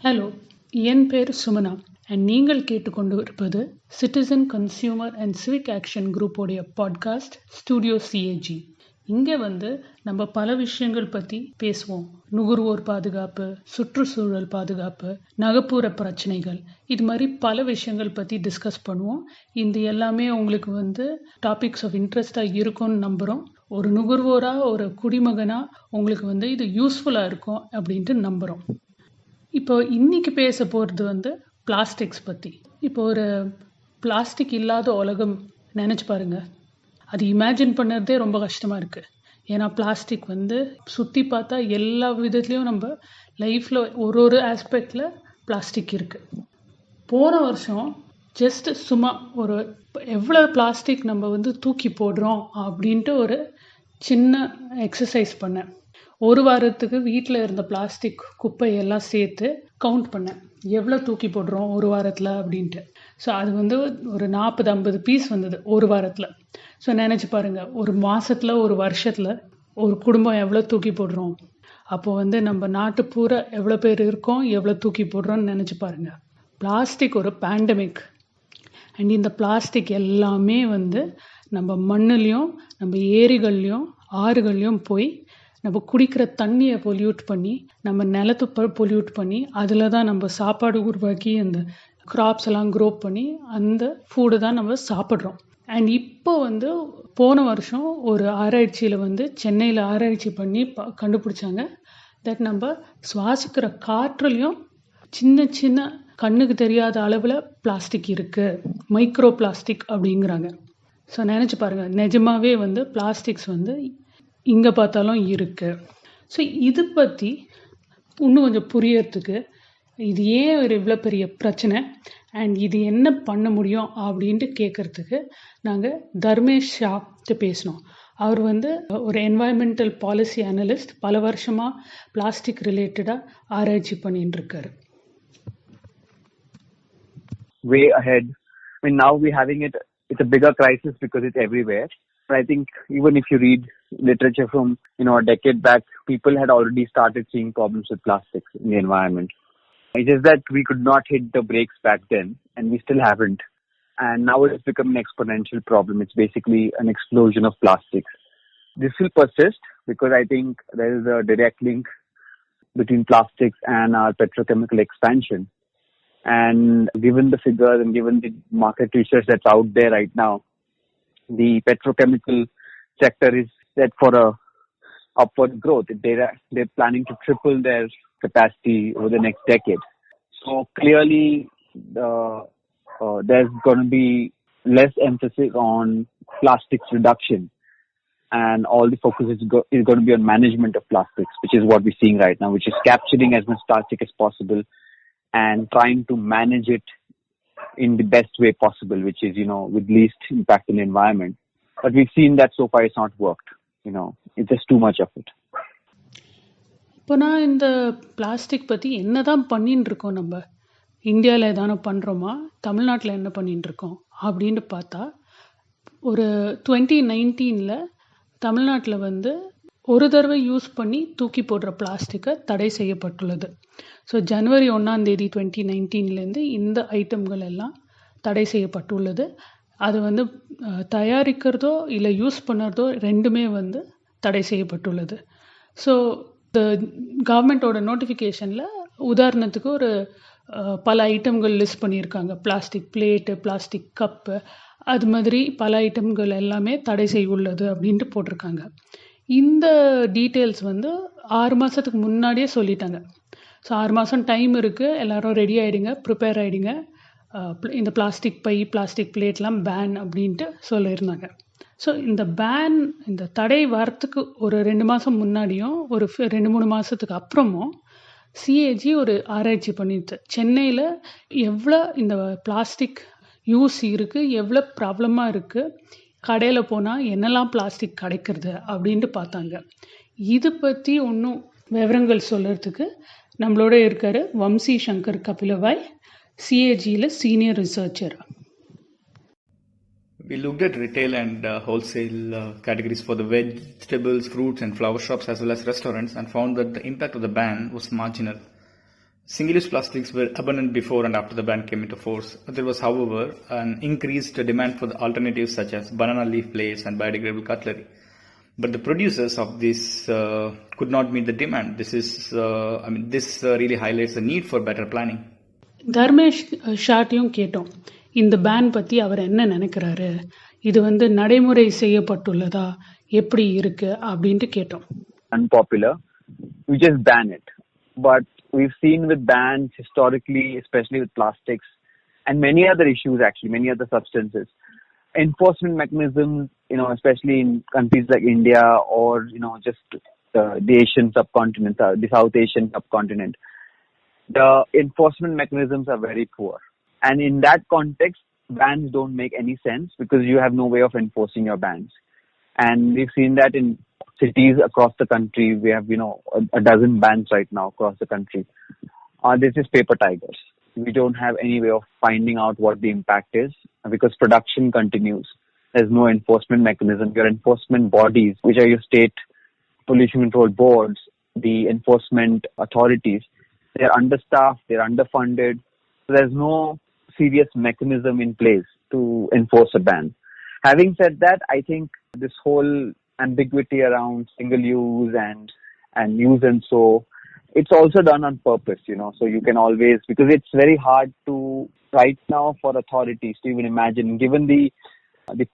Hello, என் பேர் Sumana and நீங்கள் கேட்டுக்கொண்டு இருப்பது citizen consumer and civic action குரூப்போடைய பாட்காஸ்ட் ஸ்டூடியோ சிஏஜி. இங்கே நம்ம பல விஷயங்கள் பற்றி பேசுவோம். நுகர்வோர் பாதுகாப்பு, சுற்றுச்சூழல் பாதுகாப்பு, நகர்ப்புற பிரச்சனைகள், இது மாதிரி பல விஷயங்கள் பற்றி டிஸ்கஸ் பண்ணுவோம். இந்த எல்லாமே உங்களுக்கு டாபிக்ஸ் ஆஃப் இன்ட்ரெஸ்டாக இருக்கும்னு நம்புகிறோம். ஒரு நுகர்வோராக, ஒரு குடிமகனாக உங்களுக்கு இது யூஸ்ஃபுல்லாக இருக்கும் அப்படின்ட்டு நம்புகிறோம். இப்போ இன்னைக்கு பேச போகிறது பிளாஸ்டிக்ஸ் பற்றி. இப்போ ஒரு பிளாஸ்டிக் இல்லாத உலகம் நினச்சி பாருங்க. அது இமேஜின் பண்ணுறதே ரொம்ப கஷ்டமாக இருக்குது. ஏன்னா பிளாஸ்டிக் சுற்றி பார்த்தா எல்லா விதத்துலேயும் நம்ம லைஃப்பில் ஒரு ஆஸ்பெக்டில் பிளாஸ்டிக் இருக்குது. போன வருஷம் ஜஸ்ட் சும்மா ஒரு எவ்வளோ பிளாஸ்டிக் நம்ம தூக்கி போடுறோம் அப்படின்ட்டு ஒரு சின்ன எக்ஸசைஸ் பண்ணேன். ஒரு வாரத்துக்கு வீட்டில் இருந்த பிளாஸ்டிக் குப்பையெல்லாம் சேர்த்து கவுண்ட் பண்ணேன், எவ்வளோ தூக்கி போடுறோம் ஒரு வாரத்தில் அப்படின்ட்டு. ஸோ அது ஒரு 40-50 பீஸ் வந்தது ஒரு வாரத்தில். ஸோ நினச்சி பாருங்கள், ஒரு மாதத்தில், ஒரு வருஷத்தில் ஒரு குடும்பம் எவ்வளோ தூக்கி போடுறோம். அப்போது நம்ம நாட்டு பூரா எவ்வளோ பேர் இருக்கோம், எவ்வளோ தூக்கி போடுறோன்னு நினச்சி பாருங்கள். பிளாஸ்டிக் ஒரு பேண்டமிக். அண்ட் இந்த பிளாஸ்டிக் எல்லாமே நம்ம மண்ணுலேயும், நம்ம ஏரிகள்லையும், ஆறுகள்லையும் போய் நம்ம குடிக்கிற தண்ணியை பொல்யூட் பண்ணி, நம்ம நிலத்தை பொல்யூட் பண்ணி, அதில் தான் நம்ம சாப்பாடு உருவாக்கி அந்த கிராப்ஸ் எல்லாம் க்ரோ பண்ணி அந்த ஃபுட்டு தான் நம்ம சாப்பிட்றோம். அண்ட் இப்போ போன வருஷம் ஒரு ஆராய்ச்சியில் சென்னையில் ஆராய்ச்சி பண்ணி கண்டுபிடிச்சாங்க தட் நம்ம சுவாசிக்கிற காற்றுலையும் சின்ன சின்ன கண்ணுக்கு தெரியாத அளவில் பிளாஸ்டிக் இருக்குது, மைக்ரோ பிளாஸ்டிக் அப்படிங்கிறாங்க. ஸோ நினச்சி பாருங்கள், நிஜமாகவே பிளாஸ்டிக்ஸ் இங்கே பார்த்தாலும் இருக்குது. ஸோ இது பற்றி இன்னும் கொஞ்சம் புரியறதுக்கு, இது ஏன் ஒரு இவ்வளோ பெரிய பிரச்சனை அண்ட் இது என்ன பண்ண முடியும் அப்படின்ட்டு கேட்குறதுக்கு நாங்கள் தர்மேஷ் ஷா பேசினோம். அவர் ஒரு என்வாயன்மெண்டல் பாலிசி அனலிஸ்ட், பல வருஷமாக பிளாஸ்டிக் ரிலேட்டடாக ஆராய்ச்சி பண்ணிட்டு இருக்காரு. Way ahead. I mean, now we're having it's a bigger crisis because it's everywhere. But I think even if you read literature from, a decade back, people had already started seeing problems with plastics in the environment. It's just that we could not hit the brakes back then, and we still haven't. And now it's become an exponential problem. It's basically an explosion of plastics. This will persist because I think there is a direct link between plastics and our petrochemical expansion. And given the figures and given the market research that's out there right now, the petrochemical sector is set for a upward growth. They're planning to triple their capacity over the next decade. So clearly, there's going to be less emphasis on plastics reduction, and all the focus is going to be on management of plastics, which is what we're seeing right now, which is capturing as much plastic as possible and trying to manage it in the best way possible, which is, with least impact in the environment. But we've seen that so far it's not worked. It's just too much of it. இப்போ நான் இந்த plastic பற்றி என்ன தான் பண்ணின்னு இருக்கோம், நம்ம இந்தியாவில் எதானோ பண்ணுறோமா, தமிழ்நாட்டில் என்ன பண்ணின்னு இருக்கோம் அப்படின்னு பார்த்தா, ஒரு 2019 தமிழ்நாட்டில் ஒரு தடவை யூஸ் பண்ணி தூக்கி போடுற பிளாஸ்டிக்கை தடை செய்யப்பட்டுள்ளது. ஸோ ஜனவரி 1 2019 இந்த ஐட்டம்கள் எல்லாம் தடை செய்யப்பட்டுள்ளது. அது தயாரிக்கிறதோ இல்லை யூஸ் பண்ணுறதோ ரெண்டுமே தடை செய்யப்பட்டுள்ளது. ஸோ இந்த கவர்மெண்ட்டோட நோட்டிஃபிகேஷனில் உதாரணத்துக்கு ஒரு பல ஐட்டம்கள் லிஸ்ட் பண்ணியிருக்காங்க. பிளாஸ்டிக் பிளேட்டு, பிளாஸ்டிக் கப்பு, அது மாதிரி பல ஐட்டம்கள் எல்லாமே தடை செய்ய உள்ளது அப்படின்ட்டு போட்டிருக்காங்க. இந்த டீட்டெயில்ஸ் 6 மாதத்துக்கு முன்னாடியே சொல்லிட்டாங்க. ஸோ 6 மாதம் டைம் இருக்குது, எல்லோரும் ரெடி ஆகிடுங்க, ப்ரிப்பேர் ஆகிடுங்க, இந்த பிளாஸ்டிக் பை, பிளாஸ்டிக் பிளேட்லாம் பேன் அப்படின்ட்டு சொல்லியிருந்தாங்க. ஸோ இந்த தடை வரத்துக்கு ஒரு 2 மாதம் முன்னாடியும் ஒரு 2-3 மாதத்துக்கு அப்புறமும் சிஏஜி ஒரு ஆராய்ச்சி பண்ணிட்டு சென்னையில் எவ்வளோ இந்த பிளாஸ்டிக் யூஸ் இருக்குது, எவ்வளோ ப்ராப்ளமாக இருக்குது, கடையில் போனால் என்னெல்லாம் பிளாஸ்டிக் கிடைக்கிறது அப்படின்ட்டு பார்த்தாங்க. இது பற்றி ஒன்றும் விவரங்கள் சொல்கிறதுக்கு நம்மளோட இருக்கார் வம்சி சங்கர் கபிலவாய், சிஏஜியில் senior researcher. We looked at retail and wholesale categories for the vegetables, fruits and flower shops as well as restaurants, and found that the impact of the ban was marginal. Single-use plastics were abundant before and after the ban came into force. There was, however, an increased demand for the alternatives such as banana leaf plates and biodegradable cutlery. But the producers of this could not meet the demand. This really highlights the need for better planning. Dharmesh ஷாட்டையும் கேட்டோம், இந்த pan பற்றி அவர் என்ன நினைக்கிறாரு, இது நடைமுறை செய்யப்பட்டுள்ளதா, எப்படி இருக்கு அப்படின்ட்டு கேட்டோம். Unpopular, we just ban it. But we've seen with bans historically, especially with plastics and many other issues, actually, many other substances, enforcement mechanisms, especially in countries like India or, just the Asian subcontinent, the South Asian subcontinent, the enforcement mechanisms are very poor. And in that context, bans don't make any sense because you have no way of enforcing your bans. And we've seen that in cities across the country. We have, a dozen bans right now across the country. This is paper tigers. We don't have any way of finding out what the impact is because production continues. There's no enforcement mechanism. Your enforcement bodies, which are your state pollution control boards, the enforcement authorities, they're understaffed, they're underfunded. So there's no serious mechanism in place to enforce a ban. Having said that, I think this whole ambiguity around single use and use and so, it's also done on purpose, so you can always, because it's very hard to right now for authorities to even imagine, given the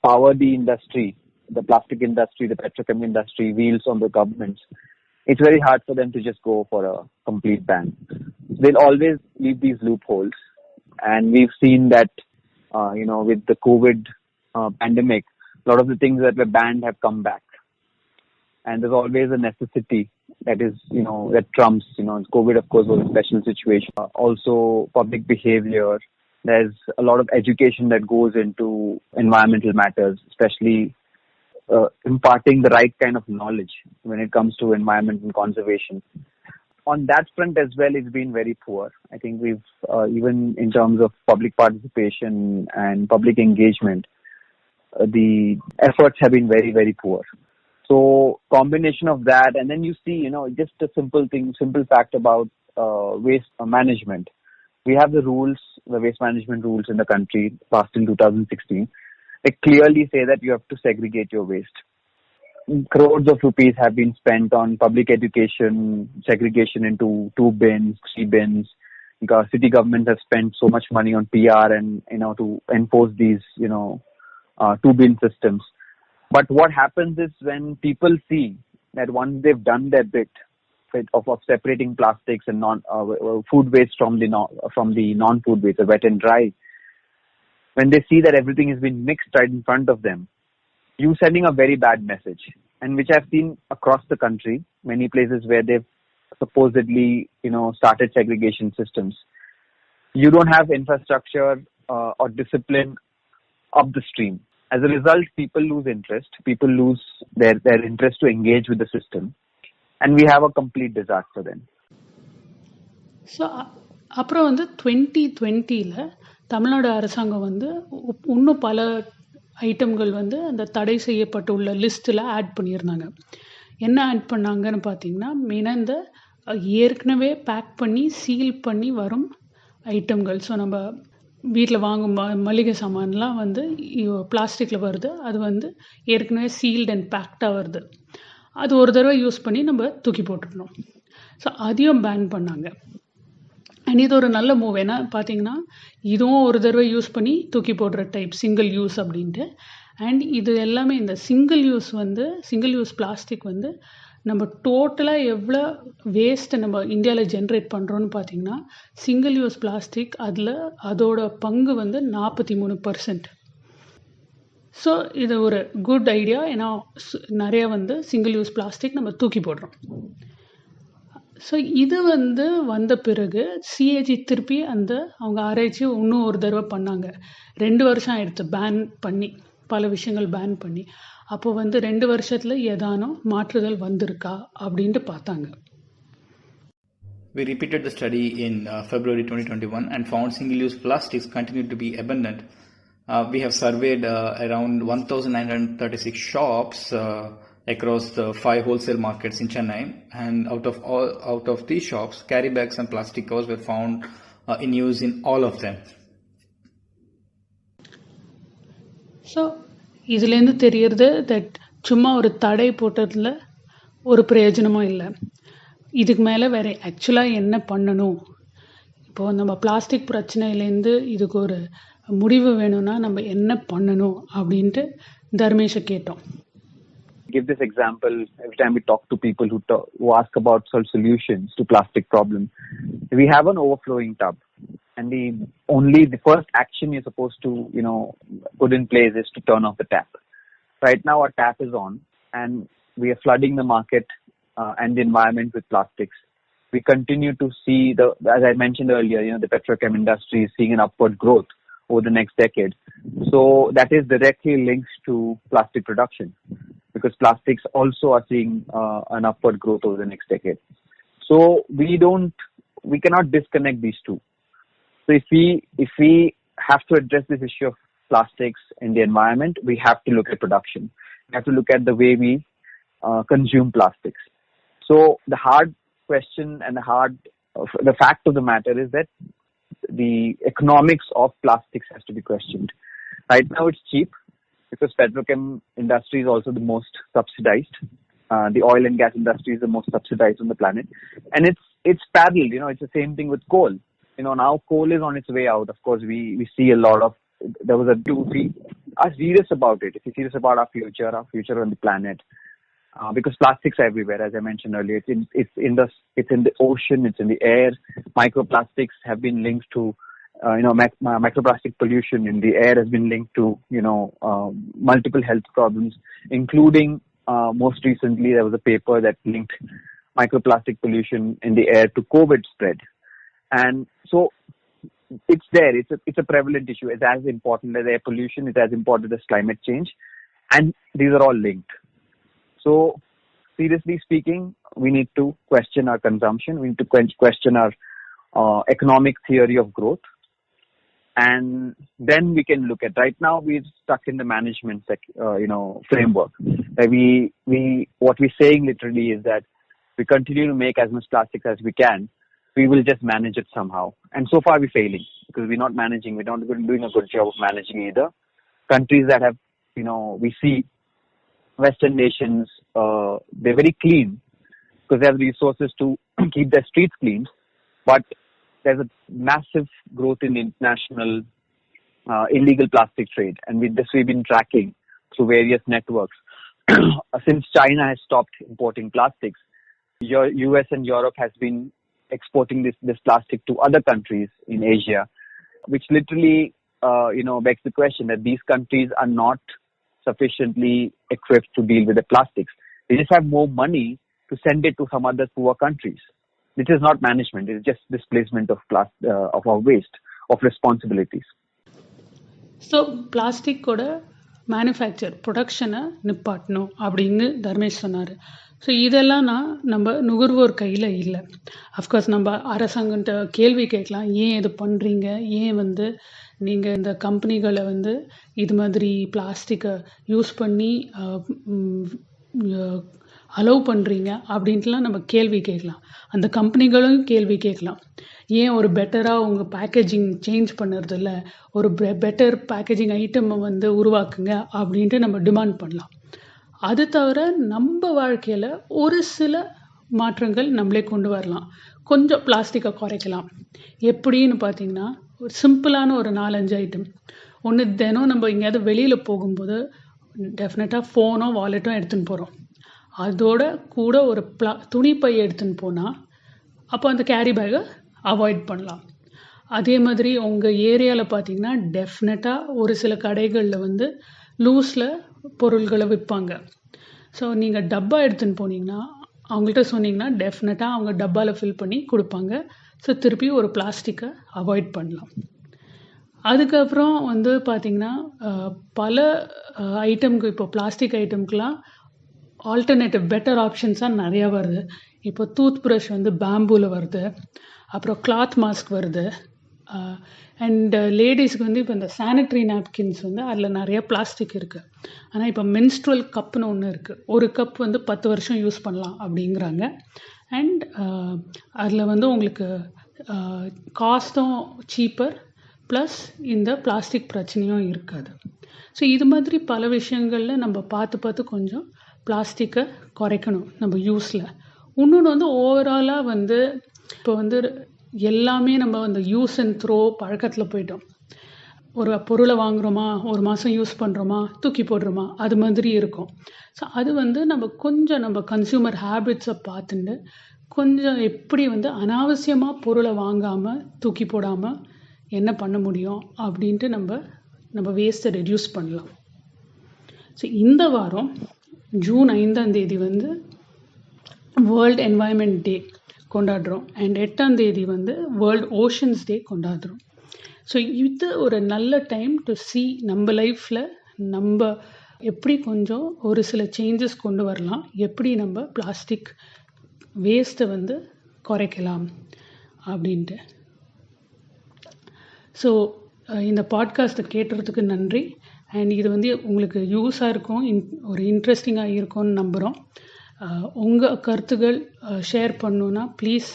power the industry, the plastic industry, the petrochemical industry wields on the governments, it's very hard for them to just go for a complete ban. They'll always leave these loopholes. And we've seen that, with the COVID pandemic, a lot of the things that were banned have come back. And there's always a necessity that is, that trumps, COVID of course was a special situation. Also public behavior. There's a lot of education that goes into environmental matters, especially imparting the right kind of knowledge when it comes to environment and conservation. On that front as well, it's been very poor. I think we've, even in terms of public participation and public engagement, the efforts have been very, very poor. So combination of that, and then you see, just a simple fact about waste management. We have the waste management rules in the country passed in 2016. They clearly say that you have to segregate your waste. Crores of rupees have been spent on public education, segregation into 2 bins, 3 bins. Because city governments have spent so much money on PR and, to enforce these, 2 bin systems. But what happens is when people see that once they've done their bit of separating plastics and food waste from the non-food waste, the wet and dry, when they see that everything has been mixed right in front of them, you're sending a very bad message. And which I've seen across the country, many places where they've supposedly, started segregation systems. You don't have infrastructure or discipline up the stream. As a result, people lose interest. People lose their interest to engage with the system. And we have a complete disaster then. So அப்புறம் 2020 தமிழ்நாடு அரசாங்கம் இன்னும் பல ஐட்டம்கள் அந்த தடை செய்யப்பட்டுள்ள லிஸ்ட்டில் add பண்ணியிருந்தாங்க. என்ன ஆட் பண்ணாங்கன்னு பார்த்தீங்கன்னா, மெயினாக இந்த ஏற்கனவே பேக் பண்ணி சீல் பண்ணி வரும் ஐட்டம்கள். ஸோ நம்ம வீட்டில் வாங்கும் மளிகை சாமான்லாம் பிளாஸ்டிக்கில் வருது, அது ஏற்கனவே சீல்டு அண்ட் பேக்டாக வருது. அது ஒரு தடவை யூஸ் பண்ணி நம்ம தூக்கி போட்டுக்கணும். ஸோ அதையும் பேன் பண்ணாங்க. அண்ட் இது ஒரு நல்ல மூவ். ஏன்னா பார்த்தீங்கன்னா, இதுவும் ஒரு தடவை யூஸ் பண்ணி தூக்கி போடுற டைப் சிங்கிள் யூஸ் அப்படின்ட்டு. அண்ட் இது எல்லாமே இந்த சிங்கிள் யூஸ் பிளாஸ்டிக் நம்ம டோட்டலாக எவ்வளோ வேஸ்ட்டை நம்ம இந்தியாவில் ஜென்ரேட் பண்ணுறோன்னு பார்த்தீங்கன்னா, சிங்கிள் யூஸ் பிளாஸ்டிக் அதோட பங்கு 43%. ஸோ இது ஒரு குட் ஐடியா. ஏன்னா நிறைய சிங்கிள் யூஸ் பிளாஸ்டிக் நம்ம தூக்கி போடுறோம். ஸோ இது வந்த பிறகு சிஏஜி திருப்பி அவங்க ஆராய்ச்சி இன்னும் ஒரு தடவை பண்ணாங்க. 2 வருஷம் ஆயிடுச்சு பேன் பண்ணி, பல விஷயங்கள் பேன் பண்ணி. அப்போ 2 வருஷத்தில் ஏதானும் மாற்றுதல் வந்திருக்கா அப்படின்ட்டு பார்த்தாங்க. We repeated the study in February 2021 and found single-use plastics continued to be abundant. We have surveyed around 1,936 shops across the 5 wholesale markets in Chennai, and out of these shops, carry bags and plastic covers were found in use in all of them. So இதுலேருந்து தெரியறது that சும்மா ஒரு தடை போட்டதில் ஒரு பிரயோஜனமும் இல்லை. இதுக்கு மேலே வேறு ஆக்சுவலாக என்ன பண்ணணும், இப்போது நம்ம பிளாஸ்டிக் பிரச்சனையிலேருந்து இதுக்கு ஒரு முடிவு வேணும்னா நம்ம என்ன பண்ணணும் அப்படின்ட்டு தர்மேஷை கேட்டோம். Give this example every time we talk to people who ask about solutions to plastic problem. We have an overflowing tub, and the first action you're supposed to put in place is to turn off the tap. Right now our tap is on, and we are flooding the market and the environment with plastics. We continue to see as I mentioned earlier, the petrochem industry is seeing an upward growth over the next decade. So that is directly linked to plastic production, because plastics also are seeing an upward growth over the next decade. So we cannot disconnect these two. So if we have to address this issue of plastics in the environment, we have to look at production. We have to look at the way we consume plastics. So the hard question and the fact of the matter is that the economics of plastics has to be questioned. Right now it's cheap because petrochem industry is also the most subsidized. The oil and gas industry is the most subsidized on the planet, and it's parallel. It's the same thing with coal. Now coal is on its way out. Of course, we see a lot of. There was we are serious about it. If you're serious about our future on the planet, because plastics are everywhere, as I mentioned earlier. It's in the ocean, it's in the air. Microplastics have been linked to, microplastic pollution in the air has been linked to, multiple health problems, including most recently there was a paper that linked microplastic pollution in the air to COVID spread. And so it's there. It's a prevalent issue. It's as important as air pollution. It's as important as climate change, and these are all linked. So, seriously speaking, we need to question our consumption. We need to question our economic theory of growth, and then we can look at. Right now, we're stuck in the management, framework. What we're saying literally is that we continue to make as much plastic as we can. We will just manage it somehow, and so far we're failing because we're not managing. We're not doing a good job of managing either. Countries that have, we see. Western nations, they're very clean because they have resources to keep their streets clean. But there's a massive growth in international illegal plastic trade. And we've been tracking through various networks. Since China has stopped importing plastics, US and Europe has been exporting this plastic to other countries in Asia, which literally, begs the question that these countries are not sufficiently equipped to deal with the plastics. They just have more money to send it to some other poor countries. This is not management. It is just displacement of our waste, of responsibilities. So பிளாஸ்டிக்கோட ப்ரொடக்ஷனை நிப்பாட்டணும் அப்படின்னு தர்மேஷ் சொன்னார். So இதெல்லாம் நம்ம நுகர்வோர் கையில் இல்லை. அஃப்கோர்ஸ் நம்ம அரசாங்கன்ட்ட கேள்வி கேட்கலாம், ஏன் இது பண்ணுறீங்க, ஏன் நீங்கள் இந்த கம்பெனிகளை இது மாதிரி பிளாஸ்டிக்கை யூஸ் பண்ணி அலோவ் பண்ணுறீங்க அப்படின்ட்டுலாம் நம்ம கேள்வி கேட்கலாம். அந்த கம்பெனிகளும் கேள்வி கேட்கலாம், ஏன் ஒரு பெட்டராக உங்கள் பேக்கேஜிங் சேஞ்ச் பண்ணுறதில்ல, ஒரு பெட்டர் பேக்கேஜிங் ஐட்டமை உருவாக்குங்க அப்படின்ட்டு நம்ம டிமாண்ட் பண்ணலாம். அது தவிர நம்ம வாழ்க்கையில் ஒரு சில மாற்றங்கள் நம்மளே கொண்டு வரலாம். கொஞ்சம் பிளாஸ்டிக்கை குறைக்கலாம். எப்படின்னு பார்த்தீங்கன்னா, ஒரு சிம்பிளான ஒரு 4-5 ஐட்டம். ஒன்று, தினம் நம்ம எங்கேயாவது வெளியில் போகும்போது டெஃபினட்டாக ஃபோனோ வாலெட்டோ எடுத்துன்னு போகிறோம். அதோட கூட ஒரு துணிப்பை எடுத்துன்னு போனால் அப்போ அந்த கேரி பேக்கை அவாய்ட் பண்ணலாம். அதே மாதிரி உங்கள் ஏரியாவில் பார்த்தீங்கன்னா டெஃபினட்டாக ஒரு சில கடைகளில் லூஸில் பொருள்களை விற்பாங்க. ஸோ நீங்கள் டப்பா எடுத்துன்னு போனீங்கன்னா அவங்கள்ட்ட சொன்னீங்கன்னா டெஃபினட்டாக அவங்க டப்பாவில் ஃபில் பண்ணி கொடுப்பாங்க. ஸோ திருப்பி ஒரு பிளாஸ்டிக்கை அவாய்ட் பண்ணலாம். அதுக்கப்புறம் பார்த்திங்கன்னா பல ஐட்டம்க்கு, இப்போ பிளாஸ்டிக் ஐட்டம்க்கெலாம் ஆல்டர்னேட்டிவ் பெட்டர் ஆப்ஷன்ஸாக நிறையா வருது. இப்போ டூத் ப்ரஷ் பேம்பூவில் வருது, அப்புறம் கிளாத் மாஸ்க் வருது, அண்ட் லேடிஸ்க்கு வந்து இப்போ இந்த சானிட்ரி நாப்கின்ஸ் வந்து அதில் நிறைய பிளாஸ்டிக் இருக்குது. ஆனால் இப்போ மென்ஸ்ட்ரல் கப்புன்னு ஒன்று இருக்குது. ஒரு கப் வந்து 10 வருஷம் யூஸ் பண்ணலாம் அப்படிங்கிறாங்க. அண்ட் அதில் வந்து உங்களுக்கு காஸ்ட்டும் சீப்பர், ப்ளஸ் இந்த பிளாஸ்டிக் பிரச்சனையும் இருக்காது. ஸோ இது மாதிரி பல விஷயங்களில் நம்ம பார்த்து கொஞ்சம் பிளாஸ்டிக்கை குறைக்கணும் நம்ம யூஸில். இன்னொன்று வந்து ஓவராலாக வந்து இப்போ வந்து எல்லாமே நம்ம அந்த யூஸ் அண்ட் த்ரோ பழக்கத்தில் போயிட்டோம். ஒரு பொருளை வாங்குகிறோமா, ஒரு மாதம் யூஸ் பண்ணுறோமா, தூக்கி போடுறோமா, அது மாதிரி இருக்கும். ஸோ அது வந்து நம்ம கன்சியூமர் ஹேபிட்ஸை பார்த்துட்டு கொஞ்சம் எப்படி வந்து அனாவசியமாக பொருளை வாங்காமல் தூக்கி போடாமல் என்ன பண்ண முடியும் அப்படின்ட்டு நம்ம வேஸ்ட்டை ரெடியூஸ் பண்ணலாம். ஸோ இந்த வாரம் ஜூன் 5 வந்து வேர்ல்ட் என்வாயன்மெண்ட் டே கொண்டாடுறோம். அண்ட் 8 வந்து வேர்ல்ட் ஓஷன்ஸ் டே கொண்டாடுறோம். ஸோ இது ஒரு நல்ல டைம் டு see நம்ம லைஃப்பில் நம்ம எப்படி கொஞ்சம் ஒரு சில சேஞ்சஸ் கொண்டு வரலாம், எப்படி நம்ம பிளாஸ்டிக் வேஸ்ட்டை வந்து குறைக்கலாம் அப்படின்ட்டு. ஸோ இந்த பாட்காஸ்ட்டை கேட்டுறதுக்கு நன்றி. அண்ட் இது வந்து உங்களுக்கு யூஸாக இருக்கும், ஒரு இன்ட்ரெஸ்டிங்காக இருக்கும்னு நம்புகிறோம். உங்கள் கருத்துக்கள் ஷேர் பண்ணணுன்னா ப்ளீஸ்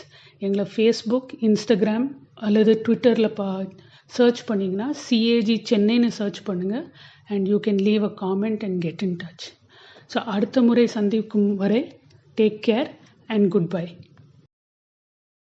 எங்களை ஃபேஸ்புக், இன்ஸ்டாகிராம் அல்லது ட்விட்டரில் சர்ச் பண்ணிங்கன்னா CAG சென்னைன்னு சர்ச் பண்ணுங்கள். And you can leave a comment and get in touch. So அடுத்த முறை சந்திக்கும் வரை take care and good bye.